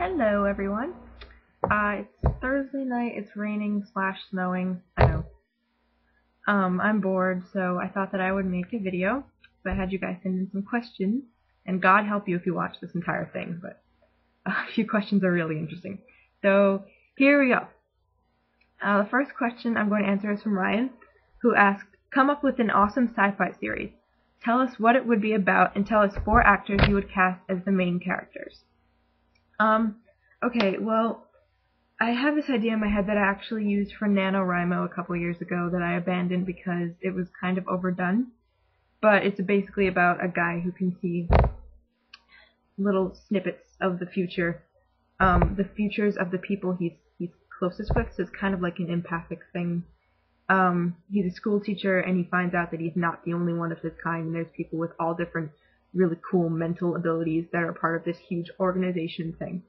Hello everyone. It's Thursday night, it's raining / snowing, I know. I'm bored, so I thought that I would make a video. So I had you guys send in some questions, and God help you if you watch this entire thing, but a few questions are really interesting. So here we go. The first question I'm going to answer is from Ryan, who asked, come up with an awesome sci-fi series. Tell us what it would be about, and tell us 4 actors you would cast as the main characters. Okay, well, I have this idea in my head that I actually used for NaNoWriMo a couple years ago that I abandoned because it was kind of overdone. But it's basically about a guy who can see little snippets of the future, the futures of the people he's closest with, so it's kind of like an empathic thing. He's a school teacher, and he finds out that he's not the only one of his kind, and there's people with all different really cool mental abilities that are part of this huge organization thing.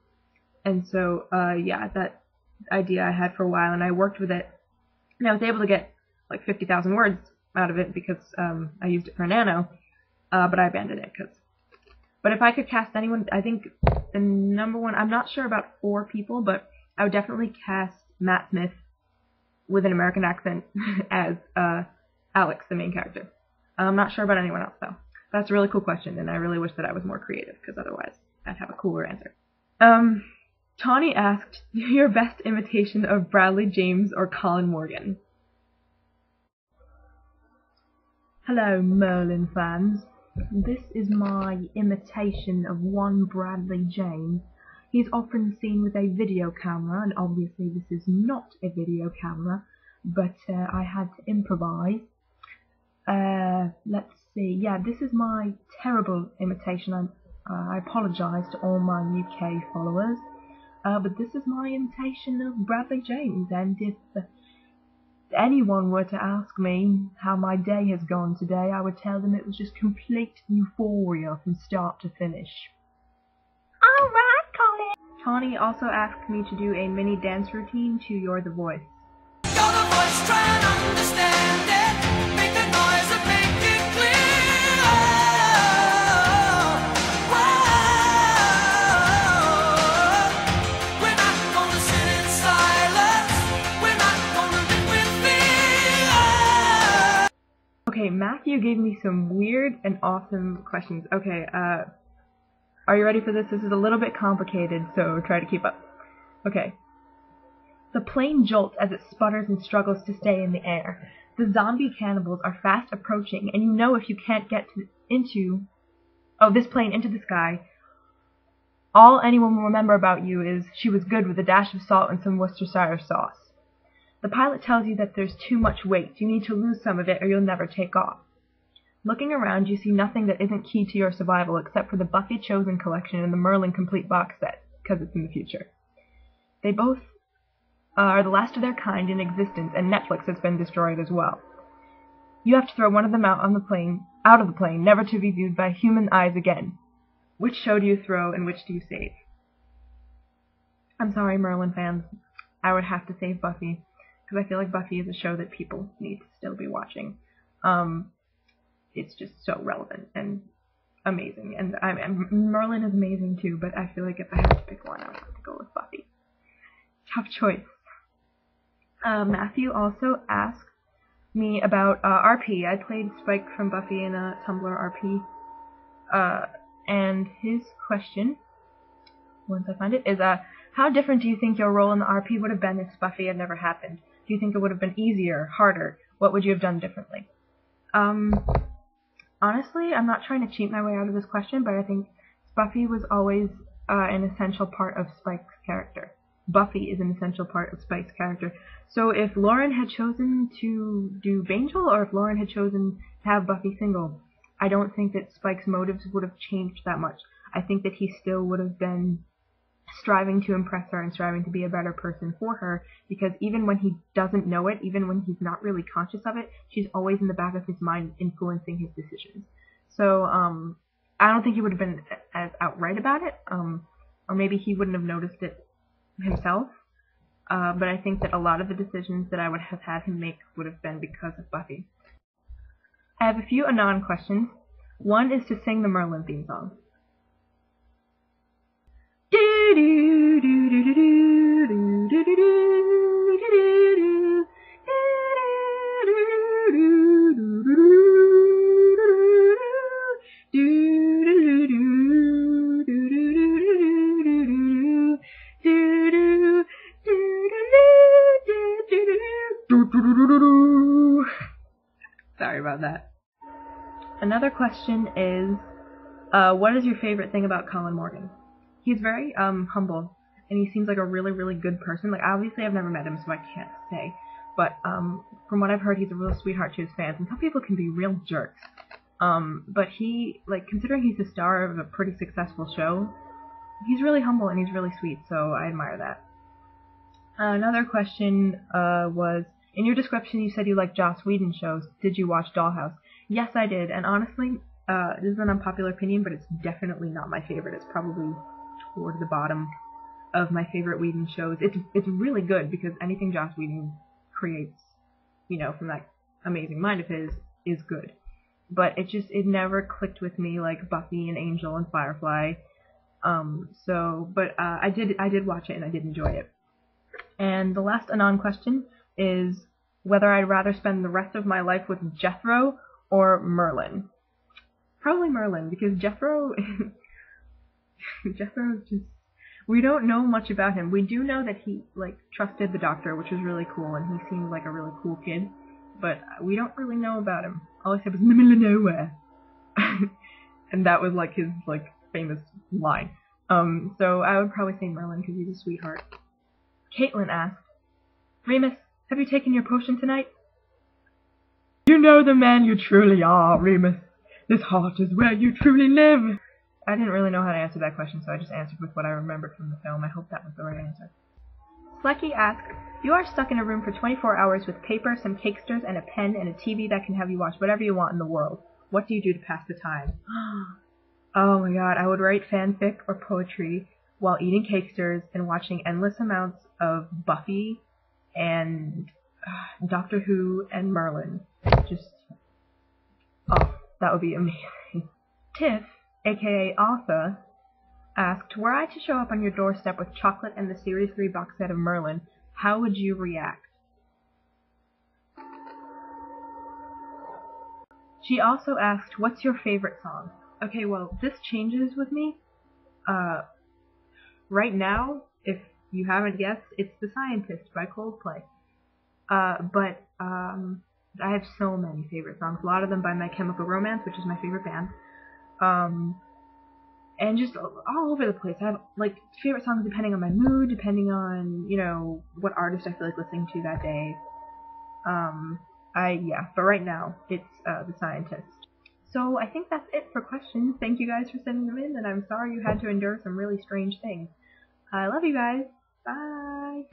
And so, yeah, that idea I had for a while, and I worked with it, and I was able to get like 50,000 words out of it because I used it for Nano, but I abandoned it. But if I could cast anyone, I think the number one, I'm not sure about 4 people, but I would definitely cast Matt Smith with an American accent as Alex, the main character. I'm not sure about anyone else, though. That's a really cool question, and I really wish that I was more creative, because otherwise I'd have a cooler answer. Tawny asked, your best imitation of Bradley James or Colin Morgan? Hello, Merlin fans. This is my imitation of one Bradley James. He's often seen with a video camera, and obviously this is not a video camera, but I had to improvise. Let's see. Yeah, this is my terrible imitation. I apologise to all my UK followers, but this is my imitation of Bradley James, and if anyone were to ask me how my day has gone today, I would tell them it was just complete euphoria from start to finish. Alright, Colin! Tawny also asked me to do a mini dance routine to You're the Voice. You're the voice, try and understand it. Make the noise and make it clear. We're not gonna sit in silence. We're not gonna live with fear. Okay, Matthew gave me some weird and awesome questions. Okay, are you ready for this? This is a little bit complicated, so try to keep up. Okay. The plane jolts as it sputters and struggles to stay in the air. The zombie cannibals are fast approaching, and you know if you can't get this plane into the sky, all anyone will remember about you is she was good with a dash of salt and some Worcestershire sauce. The pilot tells you that there's too much weight. You need to lose some of it or you'll never take off. Looking around, you see nothing that isn't key to your survival except for the Buffy Chosen collection and the Merlin complete box set, because it's in the future. They both are the last of their kind in existence, and Netflix has been destroyed as well. You have to throw one of them out of the plane, never to be viewed by human eyes again. Which show do you throw, and which do you save? I'm sorry, Merlin fans. I would have to save Buffy, because I feel like Buffy is a show that people need to still be watching. It's just so relevant and amazing, and Merlin is amazing too, but I feel like if I had to pick one, I would have to go with Buffy. Tough choice. Matthew also asked me about RP. I played Spike from Buffy in a Tumblr RP, and his question, once I find it, is how different do you think your role in the RP would have been if Buffy had never happened? Do you think it would have been easier, harder? What would you have done differently? Honestly, I'm not trying to cheat my way out of this question, but I think Buffy was always an essential part of Spike's character. Buffy is an essential part of Spike's character. So if Lauren had chosen to do Bangel, or if Lauren had chosen to have Buffy single, I don't think that Spike's motives would have changed that much. I think that he still would have been striving to impress her and striving to be a better person for her, because even when he doesn't know it, even when he's not really conscious of it, she's always in the back of his mind influencing his decisions. So I don't think he would have been as outright about it, or maybe he wouldn't have noticed it himself, but I think that a lot of the decisions that I would have had him make would have been because of Buffy. I have a few Anon questions. One is to sing the Merlin theme song. Doo-doo! about that. Another question is, what is your favorite thing about Colin Morgan? He's very humble, and he seems like a really, really good person. Like, obviously I've never met him, so I can't say. But from what I've heard, he's a real sweetheart to his fans, and some people can be real jerks. But he, like, considering he's the star of a pretty successful show, he's really humble and he's really sweet, so I admire that. Another question was, in your description you said you like Joss Whedon shows. Did you watch Dollhouse? Yes, I did, and honestly, this is an unpopular opinion, but it's definitely not my favorite. It's probably toward the bottom of my favorite Whedon shows. It's really good because anything Joss Whedon creates, you know, from that amazing mind of his, is good. But it never clicked with me like Buffy and Angel and Firefly. I did watch it and I did enjoy it. And the last Anon question is whether I'd rather spend the rest of my life with Jethro or Merlin. Probably Merlin, because Jethro is just, we don't know much about him. We do know that he, like, trusted the doctor, which was really cool, and he seemed like a really cool kid, but we don't really know about him. All he said was, in the middle of nowhere. And that was, like, his, like, famous line. So I would probably say Merlin, because he's a sweetheart. Caitlin asked, Remus, have you taken your potion tonight? You know the man you truly are, Remus. This heart is where you truly live. I didn't really know how to answer that question, so I just answered with what I remembered from the film. I hope that was the right answer. Slekky asked, you are stuck in a room for 24 hours with paper, some cakesters, and a pen, and a TV that can have you watch whatever you want in the world. What do you do to pass the time? Oh my god, I would write fanfic or poetry while eating cakesters and watching endless amounts of Buffy and Doctor Who and Merlin. Just, oh, that would be amazing. Tiff, aka Arthur, asked, were I to show up on your doorstep with chocolate and the Series 3 box set of Merlin, how would you react? She also asked, what's your favorite song? Okay, well, this changes with me. Right now, if you haven't guessed, it's The Scientist by Coldplay. But I have so many favorite songs. A lot of them by My Chemical Romance, which is my favorite band. And just all over the place. I have, like, favorite songs depending on my mood, depending on, you know, what artist I feel like listening to that day. But right now, it's The Scientist. So I think that's it for questions. Thank you guys for sending them in, and I'm sorry you had to endure some really strange things. I love you guys. Bye!